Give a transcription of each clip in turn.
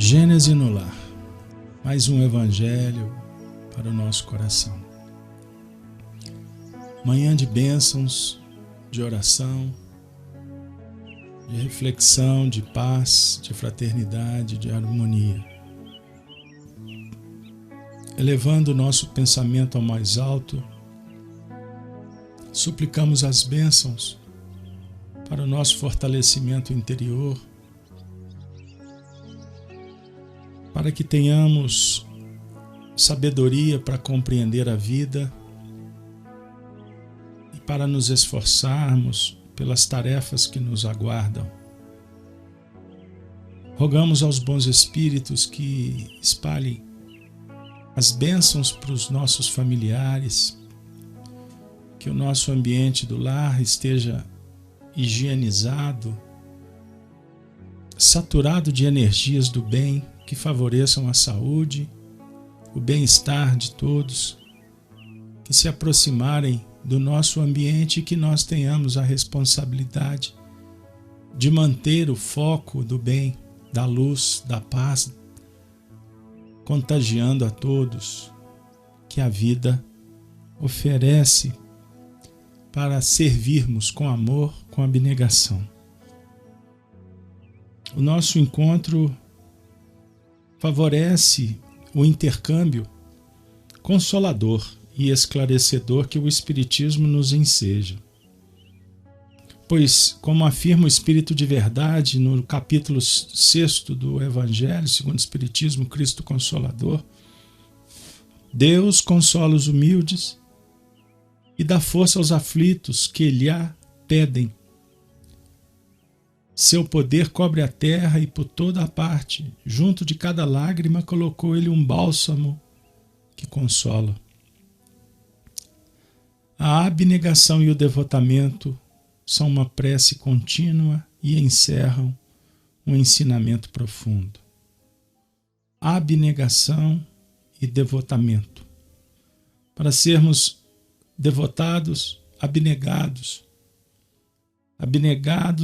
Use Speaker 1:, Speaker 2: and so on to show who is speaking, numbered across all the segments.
Speaker 1: Gênese no Lar, mais um evangelho para o nosso coração. Manhã de bênçãos, de oração, de reflexão, de paz, de fraternidade, de harmonia. Elevando o nosso pensamento ao mais alto, suplicamos as bênçãos para o nosso fortalecimento interior, para que tenhamos sabedoria para compreender a vida e para nos esforçarmos pelas tarefas que nos aguardam. Rogamos aos bons espíritos que espalhem as bênçãos para os nossos familiares, que o nosso ambiente do lar esteja higienizado, saturado de energias do bem, que favoreçam a saúde, o bem-estar de todos, que se aproximarem do nosso ambiente e que nós tenhamos a responsabilidade de manter o foco do bem, da luz, da paz, contagiando a todos que a vida oferece para servirmos com amor, com abnegação. O nosso encontro favorece o intercâmbio consolador e esclarecedor que o Espiritismo nos enseja. Pois, como afirma o Espírito de Verdade no capítulo 6 do Evangelho, segundo o Espiritismo, Cristo Consolador, Deus consola os humildes e dá força aos aflitos que lhe a pedem. Seu poder cobre a terra e por toda a parte, junto de cada lágrima, colocou ele um bálsamo que consola. A abnegação e o devotamento são uma prece contínua e encerram um ensinamento profundo. Abnegação e devotamento. Para sermos devotados, abnegados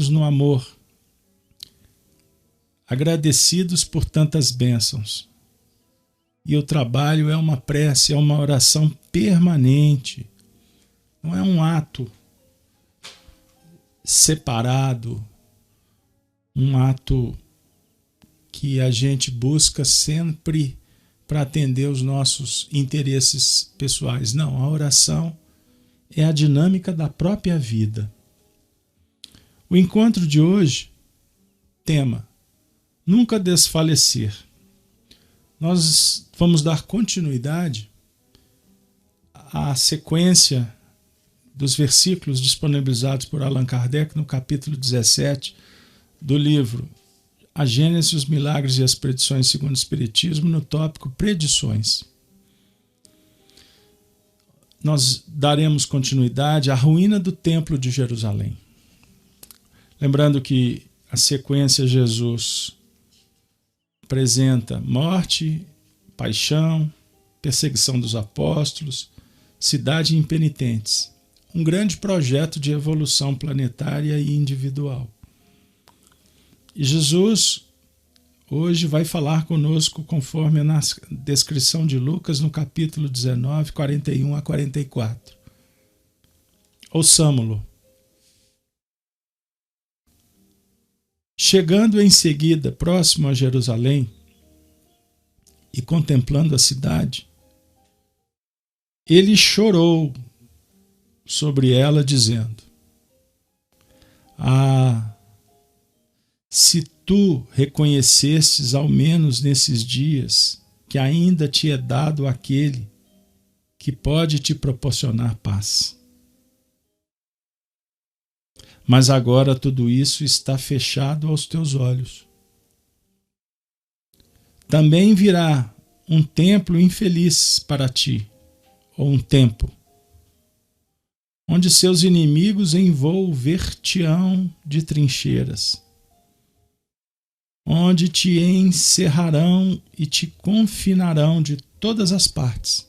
Speaker 1: no amor, agradecidos por tantas bênçãos. E o trabalho é uma prece, é uma oração permanente, não é um ato separado, um ato que a gente busca sempre para atender os nossos interesses pessoais. Não, a oração é a dinâmica da própria vida. O encontro de hoje, tema: nunca desfalecer. Nós vamos dar continuidade à sequência dos versículos disponibilizados por Allan Kardec no capítulo 17 do livro A Gênese, os Milagres e as Predições segundo o Espiritismo, no tópico Predições. Nós daremos continuidade à ruína do Templo de Jerusalém. Lembrando que a sequência Jesus apresenta morte, paixão, perseguição dos apóstolos, cidade e impenitentes. Um grande projeto de evolução planetária e individual. E Jesus hoje vai falar conosco conforme na descrição de Lucas no capítulo 19, 41 a 44. Ouçamo-lo. Chegando em seguida próximo a Jerusalém e contemplando a cidade, ele chorou sobre ela, dizendo: Ah, se tu reconhecestes ao menos nesses dias que ainda te é dado aquele que pode te proporcionar paz. Mas agora tudo isso está fechado aos teus olhos. Também virá um templo infeliz para ti, ou um tempo, onde seus inimigos envolver-te-ão de trincheiras, onde te encerrarão e te confinarão de todas as partes.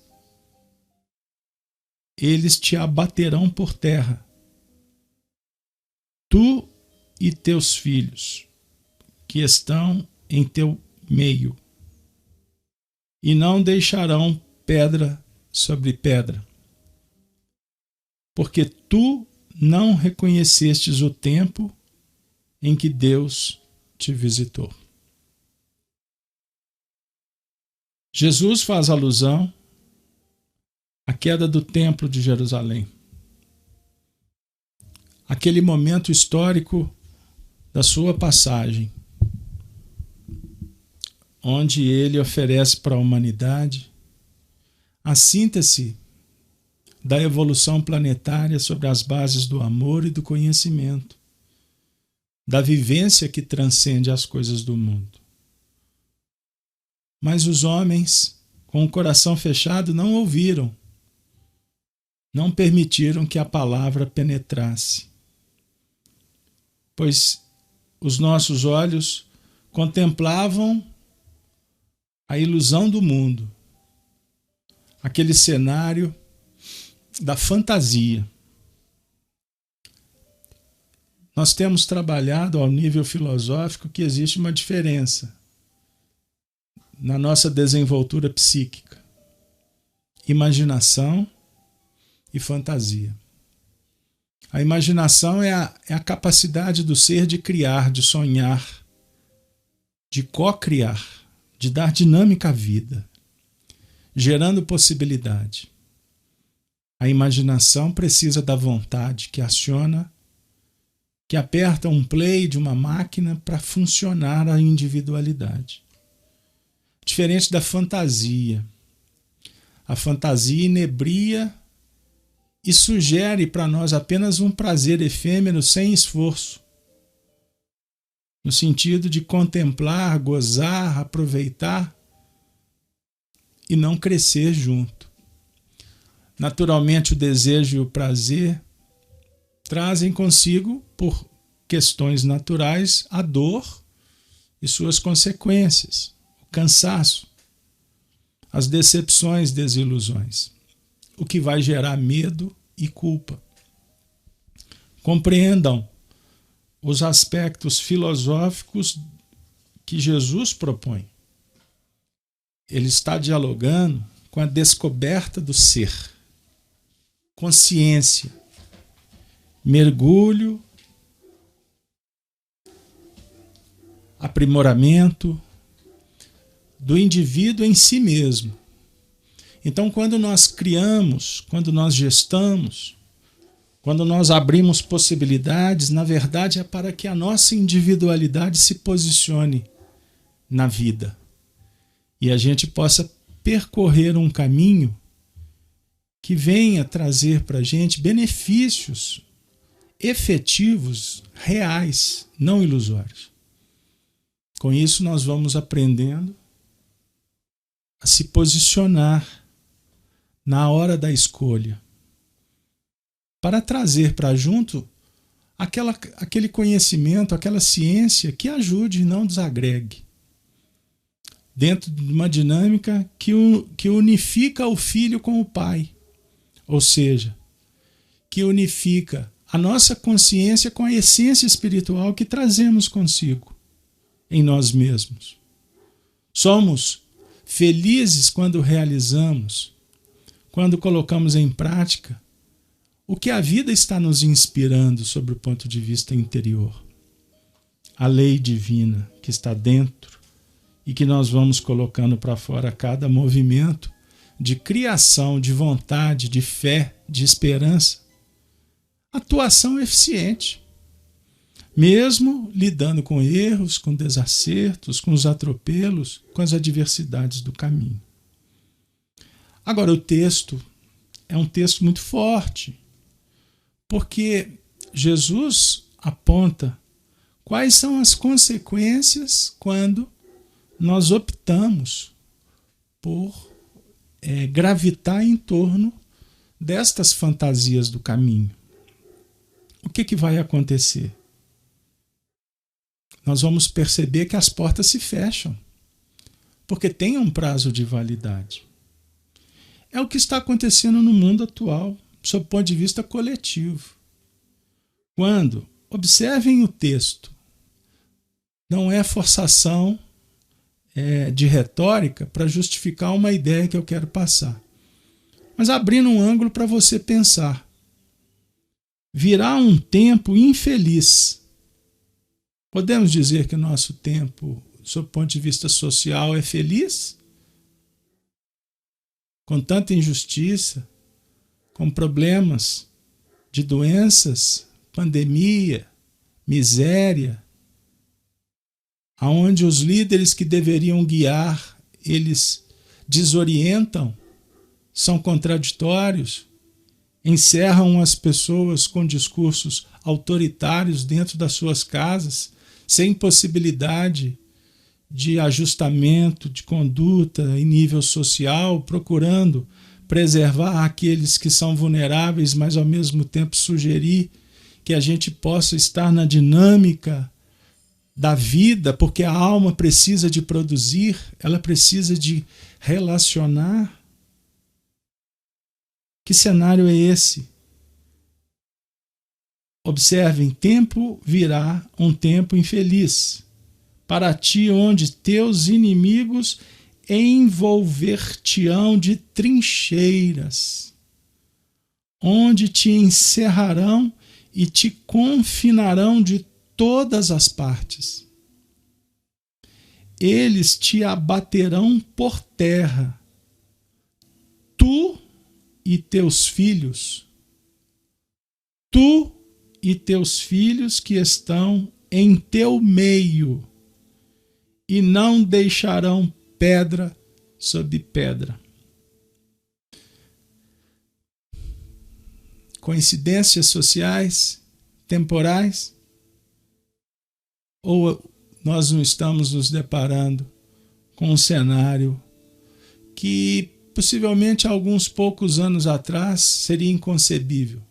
Speaker 1: Eles te abaterão por terra, tu e teus filhos, que estão em teu meio, e não deixarão pedra sobre pedra, porque tu não reconhecestes o tempo em que Deus te visitou. Jesus faz alusão à queda do Templo de Jerusalém, aquele momento histórico da sua passagem, onde ele oferece para a humanidade a síntese da evolução planetária sobre as bases do amor e do conhecimento, da vivência que transcende as coisas do mundo. Mas os homens, com o coração fechado, não ouviram, não permitiram que a palavra penetrasse, pois os nossos olhos contemplavam a ilusão do mundo, aquele cenário da fantasia. Nós temos trabalhado ao nível filosófico que existe uma diferença na nossa desenvoltura psíquica: imaginação e fantasia. A imaginação é a capacidade do ser de criar, de sonhar, de co-criar, de dar dinâmica à vida, gerando possibilidade. A imaginação precisa da vontade que aciona, que aperta um play de uma máquina para funcionar a individualidade. Diferente da fantasia. A fantasia inebria e sugere para nós apenas um prazer efêmero sem esforço, no sentido de contemplar, gozar, aproveitar e não crescer junto. Naturalmente, o desejo e o prazer trazem consigo, por questões naturais, a dor e suas consequências, o cansaço, as decepções, desilusões, o que vai gerar medo e culpa. Compreendam os aspectos filosóficos que Jesus propõe. Ele está dialogando com a descoberta do ser, consciência, mergulho, aprimoramento do indivíduo em si mesmo. Então, quando nós criamos, quando nós gestamos, quando nós abrimos possibilidades, na verdade é para que a nossa individualidade se posicione na vida e a gente possa percorrer um caminho que venha trazer para a gente benefícios efetivos, reais, não ilusórios. Com isso, nós vamos aprendendo a se posicionar na hora da escolha, para trazer para junto aquele conhecimento, aquela ciência que ajude e não desagregue, dentro de uma dinâmica que unifica o filho com o pai, ou seja, que unifica a nossa consciência com a essência espiritual que trazemos consigo em nós mesmos. Somos felizes quando realizamos, quando colocamos em prática o que a vida está nos inspirando sob o ponto de vista interior. A lei divina que está dentro e que nós vamos colocando para fora a cada movimento de criação, de vontade, de fé, de esperança. Atuação eficiente. Mesmo lidando com erros, com desacertos, com os atropelos, com as adversidades do caminho. Agora, o texto é um texto muito forte, porque Jesus aponta quais são as consequências quando nós optamos por gravitar em torno destas fantasias do caminho. O que vai acontecer? Nós vamos perceber que as portas se fecham, porque tem um prazo de validade. É o que está acontecendo no mundo atual, sob o ponto de vista coletivo. Quando, observem o texto, não é forçação, de retórica para justificar uma ideia que eu quero passar. Mas abrindo um ângulo para você pensar. Virá um tempo infeliz. Podemos dizer que o nosso tempo, sob o ponto de vista social, é feliz? Com tanta injustiça, com problemas de doenças, pandemia, miséria, aonde os líderes que deveriam guiar, eles desorientam, são contraditórios, encerram as pessoas com discursos autoritários dentro das suas casas, sem possibilidade de ajustamento, de conduta em nível social, procurando preservar aqueles que são vulneráveis, mas ao mesmo tempo sugerir que a gente possa estar na dinâmica da vida, porque a alma precisa de produzir, ela precisa de relacionar. Que cenário é esse? Observem, tempo virá um tempo infeliz para ti, onde teus inimigos envolver-te-ão de trincheiras, onde te encerrarão e te confinarão de todas as partes. Eles te abaterão por terra, tu e teus filhos, tu e teus filhos que estão em teu meio, e não deixarão pedra sobre pedra. Coincidências sociais, temporais? Ou nós não estamos nos deparando com um cenário que possivelmente alguns poucos anos atrás seria inconcebível?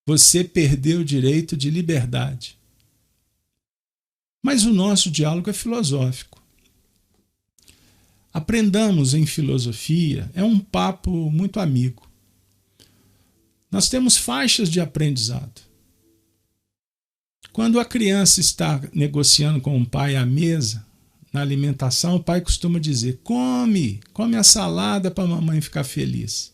Speaker 1: Você perdeu o direito de liberdade. Mas o nosso diálogo é filosófico. Aprendamos em filosofia, é um papo muito amigo. Nós temos faixas de aprendizado. Quando a criança está negociando com o pai à mesa, na alimentação, o pai costuma dizer: come a salada para a mamãe ficar feliz.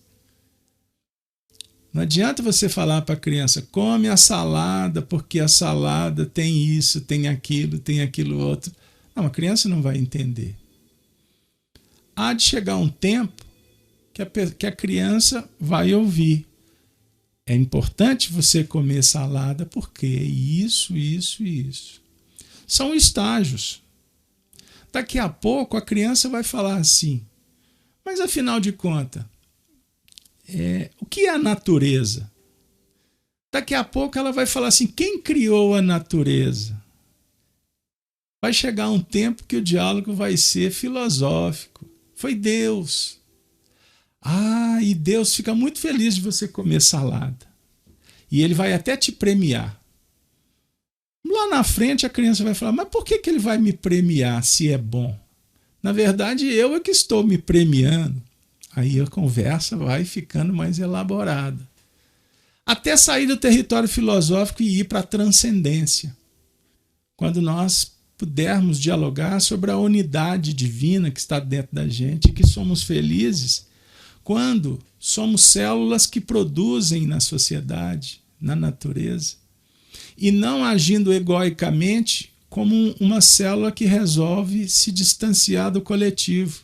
Speaker 1: Não adianta você falar para a criança: come a salada, porque a salada tem isso, tem aquilo outro. Não, a criança não vai entender. Há de chegar um tempo que a criança vai ouvir: é importante você comer salada porque isso. São estágios. Daqui a pouco a criança vai falar assim: mas afinal de contas, o que é a natureza? Daqui a pouco ela vai falar assim: quem criou a natureza? Vai chegar um tempo que o diálogo vai ser filosófico. Foi Deus. E Deus fica muito feliz de você comer salada. E ele vai até te premiar. Lá na frente a criança vai falar: mas por que ele vai me premiar se é bom? Na verdade, eu é que estou me premiando. Aí a conversa vai ficando mais elaborada. Até sair do território filosófico e ir para a transcendência. Quando nós pudermos dialogar sobre a unidade divina que está dentro da gente, que somos felizes quando somos células que produzem na sociedade, na natureza, e não agindo egoicamente como uma célula que resolve se distanciar do coletivo.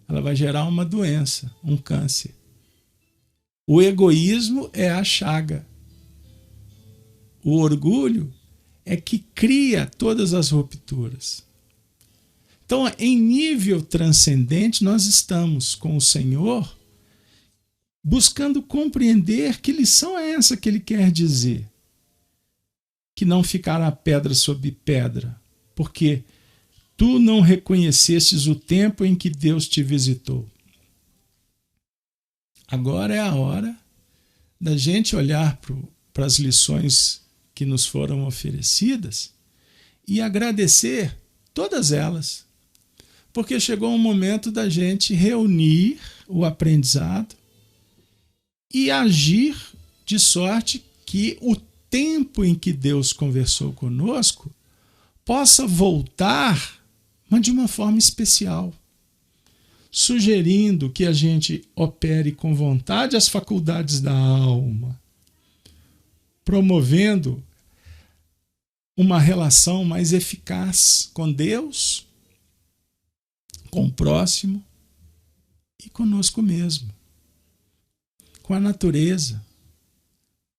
Speaker 1: Ela vai gerar uma doença, um câncer. O egoísmo é a chaga. O orgulho é que cria todas as rupturas. Então, em nível transcendente, nós estamos com o Senhor buscando compreender que lição é essa que ele quer dizer. Que não ficará pedra sobre pedra, porque tu não reconhecestes o tempo em que Deus te visitou. Agora é a hora da gente olhar para as lições que nos foram oferecidas e agradecer todas elas, porque chegou um momento da gente reunir o aprendizado e agir de sorte que o tempo em que Deus conversou conosco possa voltar mas de uma forma especial, sugerindo que a gente opere com vontade as faculdades da alma, promovendo uma relação mais eficaz com Deus, com o próximo e conosco mesmo, com a natureza.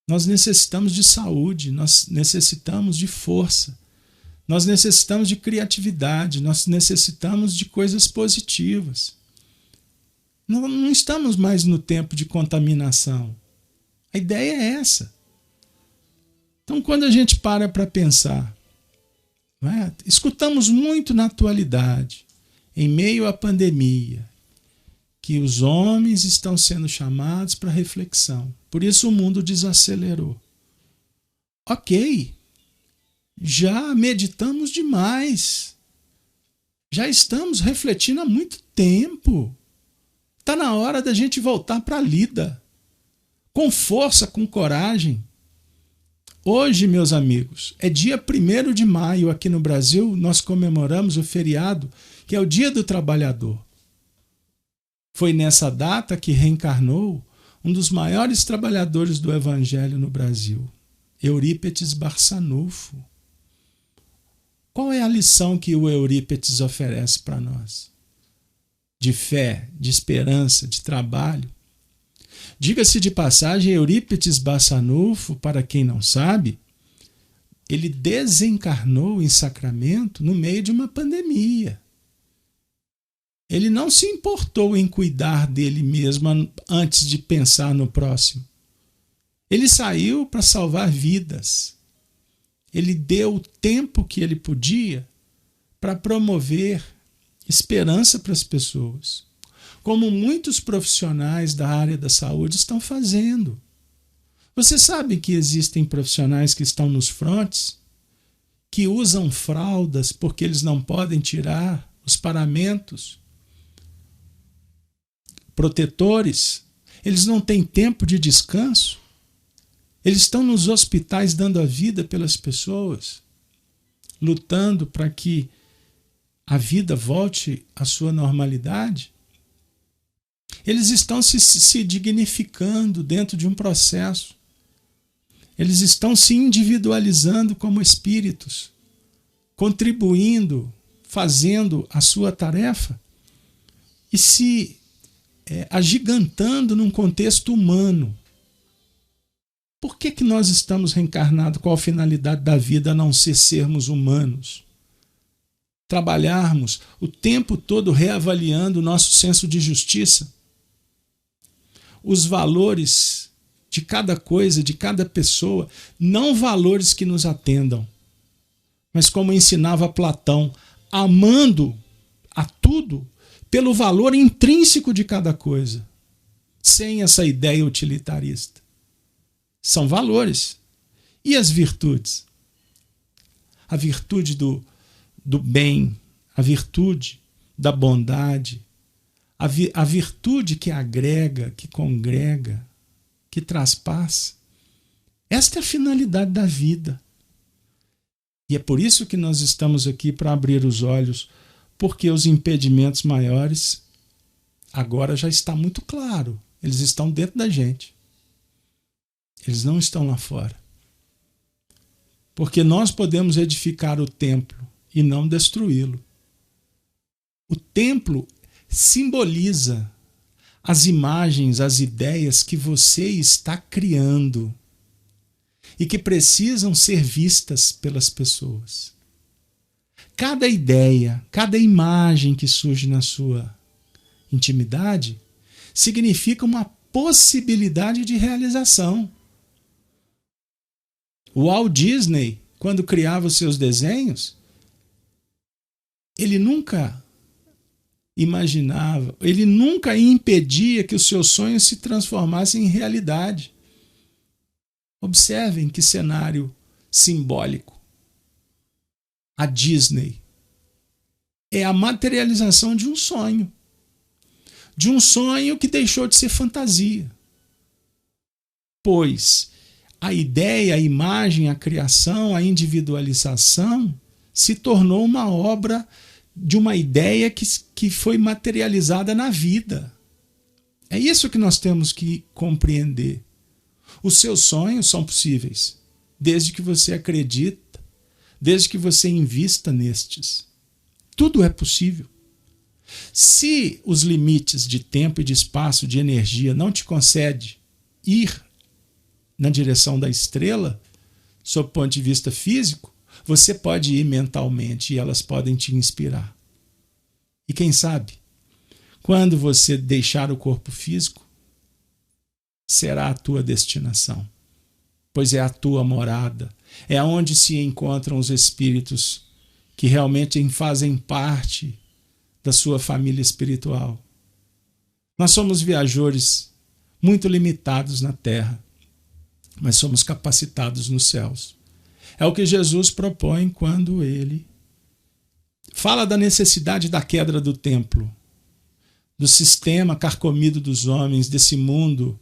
Speaker 1: Nós necessitamos de saúde, nós necessitamos de força, nós necessitamos de criatividade, nós necessitamos de coisas positivas. Não estamos mais no tempo de contaminação. A ideia é essa. Então, quando a gente para pensar, escutamos muito na atualidade, em meio à pandemia, que os homens estão sendo chamados para reflexão. Por isso o mundo desacelerou. Ok, já meditamos demais. Já estamos refletindo há muito tempo. Está na hora da gente voltar para a lida. Com força, com coragem. Hoje, meus amigos, é dia 1º de maio aqui no Brasil, nós comemoramos o feriado, que é o Dia do Trabalhador. Foi nessa data que reencarnou um dos maiores trabalhadores do Evangelho no Brasil, Eurípides Barçanufo. Qual é a lição que o Eurípides oferece para nós? De fé, de esperança, de trabalho. Diga-se de passagem, Eurípides Barçanufo, para quem não sabe, ele desencarnou em Sacramento no meio de uma pandemia. Ele não se importou em cuidar dele mesmo antes de pensar no próximo. Ele saiu para salvar vidas. Ele deu o tempo que ele podia para promover esperança para as pessoas, como muitos profissionais da área da saúde estão fazendo. Você sabe que existem profissionais que estão nos frontes, que usam fraldas porque eles não podem tirar os paramentos, protetores, eles não têm tempo de descanso, eles estão nos hospitais dando a vida pelas pessoas, lutando para que a vida volte à sua normalidade. Eles estão se dignificando dentro de um processo. Eles estão se individualizando como espíritos, contribuindo, fazendo a sua tarefa e se agigantando num contexto humano. Por que nós estamos reencarnados? Qual a finalidade da vida a não ser sermos humanos? Trabalharmos o tempo todo reavaliando o nosso senso de justiça, os valores de cada coisa, de cada pessoa, não valores que nos atendam, mas como ensinava Platão, amando a tudo pelo valor intrínseco de cada coisa, sem essa ideia utilitarista. São valores. E as virtudes? A virtude do bem, a virtude da bondade, a virtude que agrega, que congrega, que traz paz. Esta é a finalidade da vida. E é por isso que nós estamos aqui para abrir os olhos, porque os impedimentos maiores agora já está muito claro. Eles estão dentro da gente. Eles não estão lá fora. Porque nós podemos edificar o templo e não destruí-lo. O templo simboliza as imagens, as ideias que você está criando e que precisam ser vistas pelas pessoas. Cada ideia, cada imagem que surge na sua intimidade significa uma possibilidade de realização. O Walt Disney, quando criava os seus desenhos, ele nunca imaginava, ele nunca impedia que os seus sonhos se transformassem em realidade. Observem que cenário simbólico. A Disney é a materialização de um sonho que deixou de ser fantasia. Pois a ideia, a imagem, a criação, a individualização se tornou uma obra de uma ideia que foi materializada na vida. É isso que nós temos que compreender. Os seus sonhos são possíveis, desde que você acredita, desde que você invista nestes. Tudo é possível. Se os limites de tempo e de espaço, de energia, não te concede ir na direção da estrela, sob o ponto de vista físico, você pode ir mentalmente e elas podem te inspirar. E quem sabe, quando você deixar o corpo físico, será a tua destinação, pois é a tua morada, é onde se encontram os espíritos que realmente fazem parte da sua família espiritual. Nós somos viajores muito limitados na terra, mas somos capacitados nos céus. É o que Jesus propõe quando ele fala da necessidade da queda do templo, do sistema carcomido dos homens, desse mundo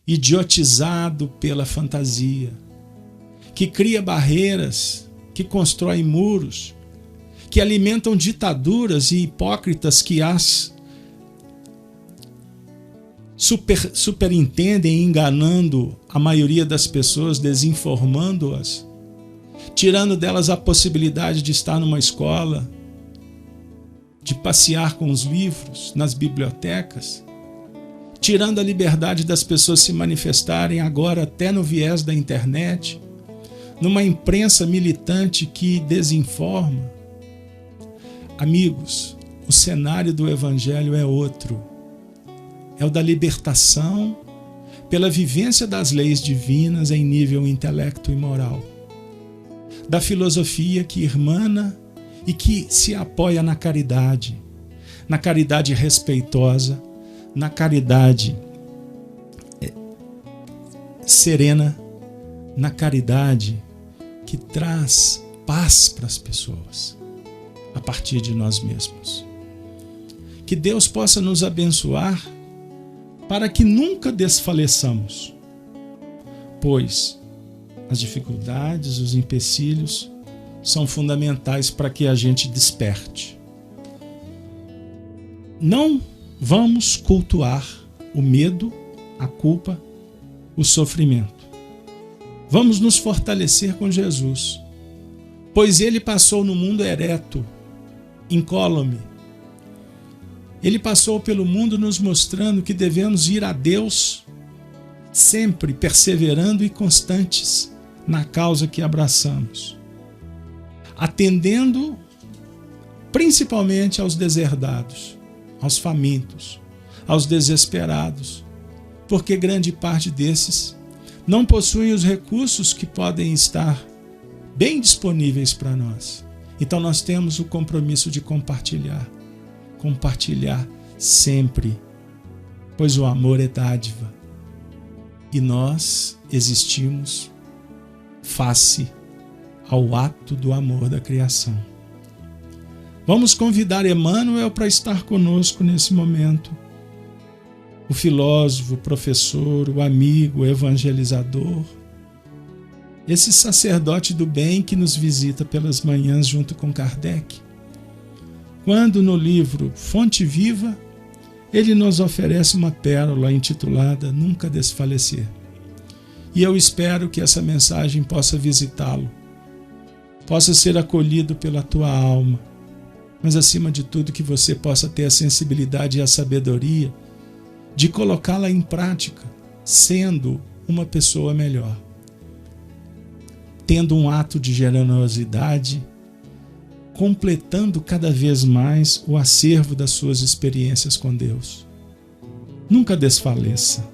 Speaker 1: idiotizado pela fantasia, que cria barreiras, que constrói muros, que alimentam ditaduras e hipócritas que as superintendem, enganando a maioria das pessoas, desinformando-as, tirando delas a possibilidade de estar numa escola, de passear com os livros nas bibliotecas, tirando a liberdade das pessoas se manifestarem agora até no viés da internet, numa imprensa militante que desinforma. Amigos, o cenário do Evangelho é outro. É o da libertação pela vivência das leis divinas em nível intelecto e moral. Da filosofia que irmana e que se apoia na caridade respeitosa, na caridade serena, na caridade que traz paz para as pessoas, a partir de nós mesmos. Que Deus possa nos abençoar para que nunca desfaleçamos, pois as dificuldades, os empecilhos são fundamentais para que a gente desperte. Não vamos cultuar o medo, a culpa, o sofrimento. Vamos nos fortalecer com Jesus, pois ele passou no mundo ereto, incólume. Ele passou pelo mundo nos mostrando que devemos ir a Deus sempre perseverando e constantes na causa que abraçamos, atendendo principalmente aos deserdados, aos famintos, aos desesperados, porque grande parte desses não possuem os recursos que podem estar bem disponíveis para nós. Então nós temos o compromisso de compartilhar sempre, pois o amor é dádiva e nós existimos face ao ato do amor da criação. Vamos convidar Emmanuel para estar conosco nesse momento. O filósofo, o professor, o amigo, o evangelizador, esse sacerdote do bem que nos visita pelas manhãs junto com Kardec. Quando no livro Fonte Viva, ele nos oferece uma pérola intitulada Nunca Desfalecer. E eu espero que essa mensagem possa visitá-lo, possa ser acolhido pela tua alma, mas acima de tudo que você possa ter a sensibilidade e a sabedoria de colocá-la em prática, sendo uma pessoa melhor, tendo um ato de generosidade, completando cada vez mais o acervo das suas experiências com Deus. Nunca desfaleça.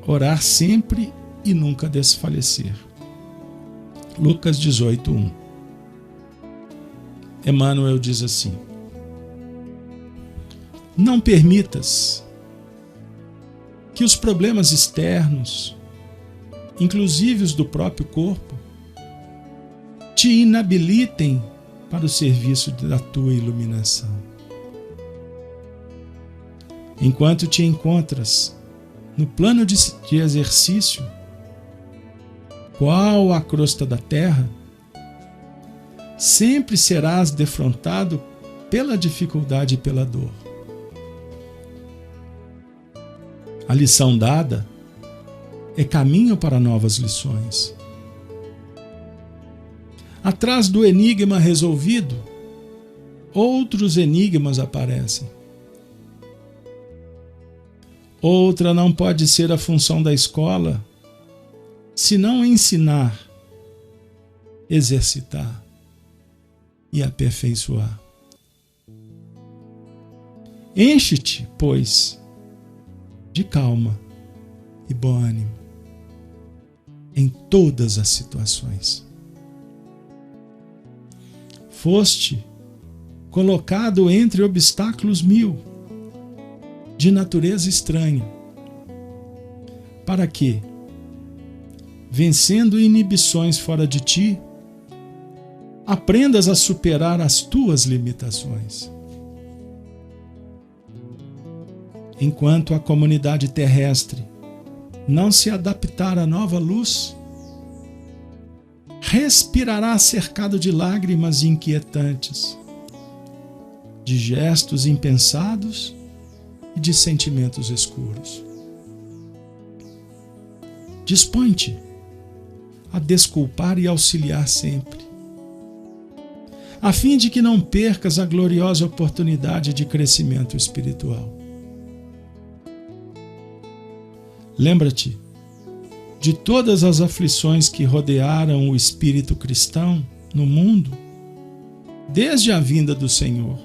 Speaker 1: Orar sempre e nunca desfalecer. Lucas 18:1. Emmanuel diz assim: não permitas que os problemas externos, inclusive os do próprio corpo, te inabilitem para o serviço da tua iluminação. Enquanto te encontras no plano de exercício, qual a crosta da terra, sempre serás defrontado pela dificuldade e pela dor. A lição dada é caminho para novas lições. Atrás do enigma resolvido, outros enigmas aparecem. Outra não pode ser a função da escola, senão ensinar, exercitar e aperfeiçoar. Enche-te, pois, de calma e bom ânimo em todas as situações. Foste colocado entre obstáculos 1000, de natureza estranha, para que, vencendo inibições fora de ti, aprendas a superar as tuas limitações. Enquanto a comunidade terrestre não se adaptar à nova luz, respirará cercado de lágrimas inquietantes, de gestos impensados e de sentimentos escuros. Dispõe-te a desculpar e auxiliar sempre, a fim de que não percas a gloriosa oportunidade de crescimento espiritual. Lembra-te de todas as aflições que rodearam o espírito cristão no mundo, desde a vinda do Senhor.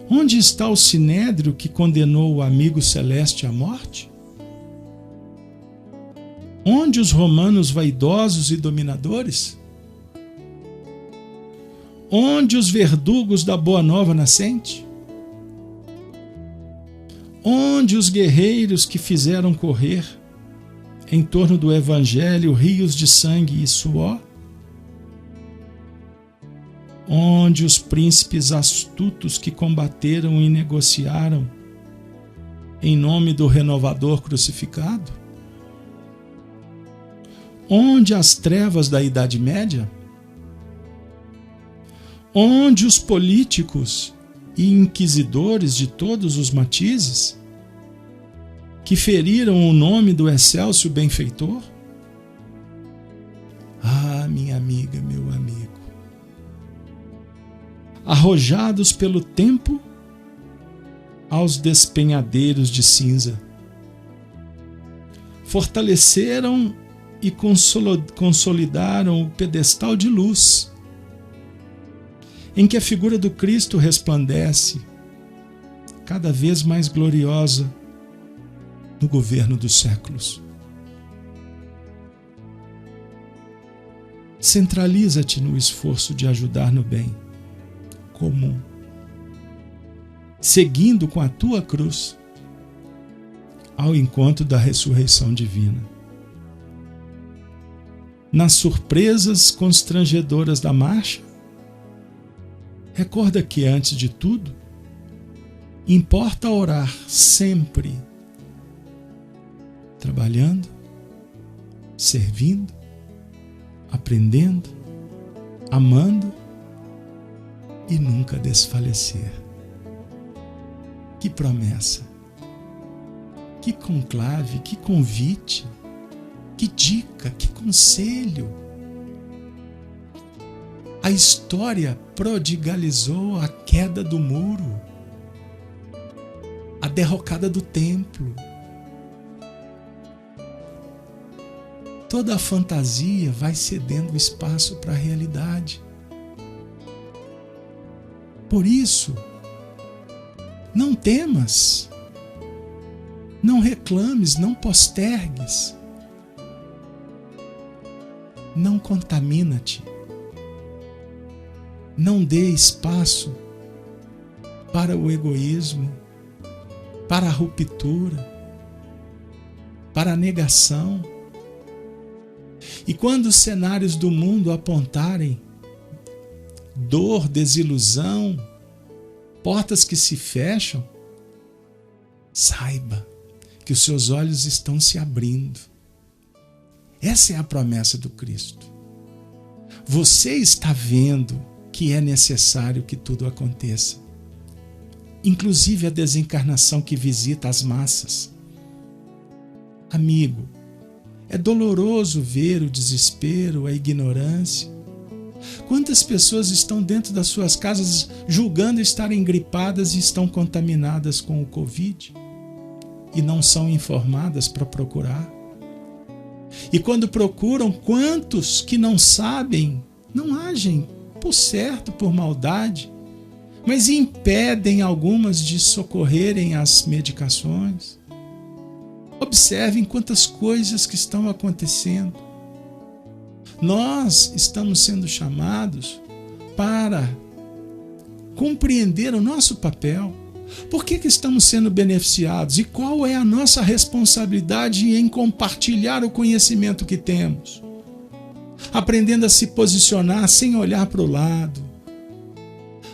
Speaker 1: Onde está o sinédrio que condenou o amigo celeste à morte? Onde os romanos vaidosos e dominadores? Onde os verdugos da Boa Nova nascente? Onde os guerreiros que fizeram correr em torno do Evangelho rios de sangue e suor? Onde os príncipes astutos que combateram e negociaram em nome do renovador crucificado? Onde as trevas da Idade Média? Onde os políticos e inquisidores de todos os matizes que feriram o nome do excelso benfeitor? Ah, minha amiga, meu amigo, arrojados pelo tempo aos despenhadeiros de cinza, fortaleceram e consolidaram o pedestal de luz em que a figura do Cristo resplandece, cada vez mais gloriosa no governo dos séculos. Centraliza-te no esforço de ajudar no bem comum, seguindo com a tua cruz ao encontro da ressurreição divina. Nas surpresas constrangedoras da marcha, recorda que, antes de tudo, importa orar sempre, trabalhando, servindo, aprendendo, amando e nunca desfalecer. Que promessa, que conclave, que convite, que dica, que conselho! A história prodigalizou a queda do muro, a derrocada do templo. Toda a fantasia vai cedendo espaço para a realidade. Por isso, não temas, não reclames, não postergues, não contamina-te. Não dê espaço para o egoísmo, para a ruptura, para a negação. E quando os cenários do mundo apontarem dor, desilusão, portas que se fecham, saiba que os seus olhos estão se abrindo. Essa é a promessa do Cristo. Você está vendo que é necessário que tudo aconteça, inclusive a desencarnação que visita as massas. Amigo, é doloroso ver o desespero, a ignorância. Quantas pessoas estão dentro das suas casas julgando estarem gripadas e estão contaminadas com o Covid e não são informadas para procurar? E quando procuram, quantos que não sabem, não agem por certo, por maldade, mas impedem algumas de socorrerem as medicações? Observem quantas coisas que estão acontecendo. Nós estamos sendo chamados para compreender o nosso papel. Por que estamos sendo beneficiados? E qual é a nossa responsabilidade em compartilhar o conhecimento que temos? Aprendendo a se posicionar sem olhar para o lado,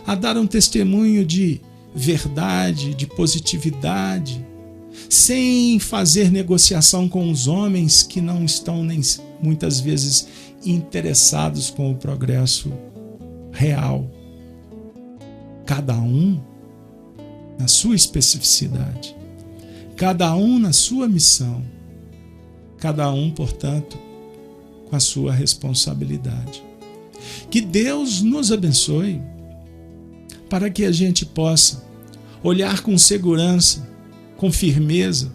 Speaker 1: a dar um testemunho de verdade, de positividade, sem fazer negociação com os homens que não estão nem muitas vezes interessados com o progresso real. Cada um na sua especificidade, cada um na sua missão, cada um, portanto, com a sua responsabilidade. Que Deus nos abençoe para que a gente possa olhar com segurança, com firmeza,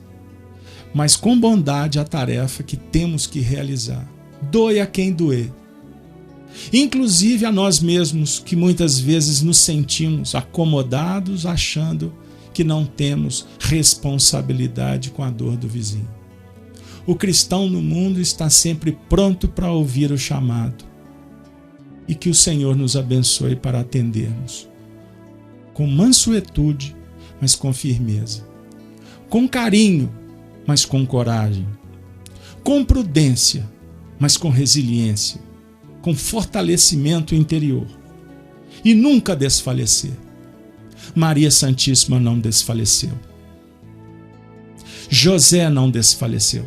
Speaker 1: mas com bondade a tarefa que temos que realizar. Doe a quem doer. Inclusive a nós mesmos, que muitas vezes nos sentimos acomodados, achando que não temos responsabilidade com a dor do vizinho. O cristão no mundo está sempre pronto para ouvir o chamado. E que o Senhor nos abençoe para atendermos com mansuetude, mas com firmeza, com carinho, mas com coragem, com prudência, mas com resiliência, com fortalecimento interior, e nunca desfalecer. Maria Santíssima não desfaleceu. José não desfaleceu.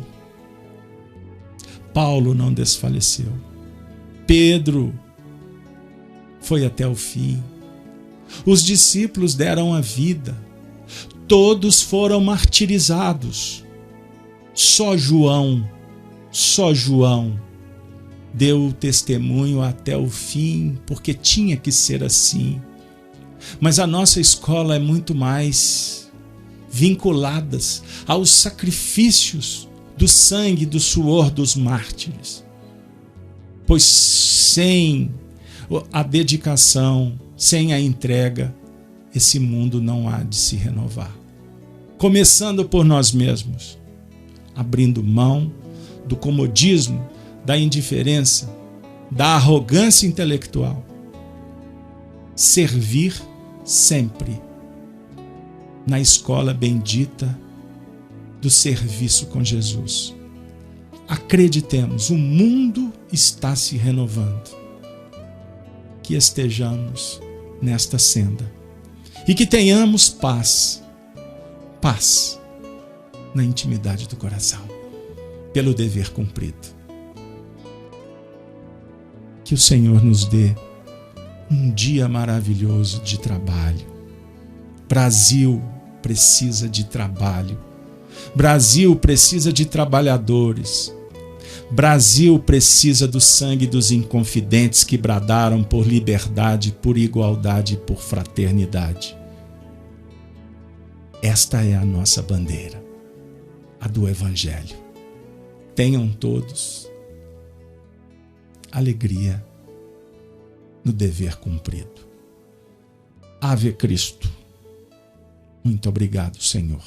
Speaker 1: Paulo não desfaleceu. Pedro foi até o fim. Os discípulos deram a vida. Todos foram martirizados. Só João deu o testemunho até o fim, porque tinha que ser assim. Mas a nossa escola é muito mais vinculada aos sacrifícios do sangue, do suor dos mártires. Pois sem a dedicação, sem a entrega, esse mundo não há de se renovar. Começando por nós mesmos, abrindo mão do comodismo, da indiferença, da arrogância intelectual. Servir sempre na escola bendita do serviço com Jesus. Acreditemos, o mundo está se renovando. Que estejamos nesta senda e que tenhamos paz na intimidade do coração, pelo dever cumprido. Que o Senhor nos dê um dia maravilhoso de trabalho. Brasil precisa de trabalho. Brasil precisa de trabalhadores. Brasil precisa do sangue dos inconfidentes que bradaram por liberdade, por igualdade e por fraternidade. Esta é a nossa bandeira, a do Evangelho. Tenham todos alegria no dever cumprido. Ave Cristo. Muito obrigado, Senhor.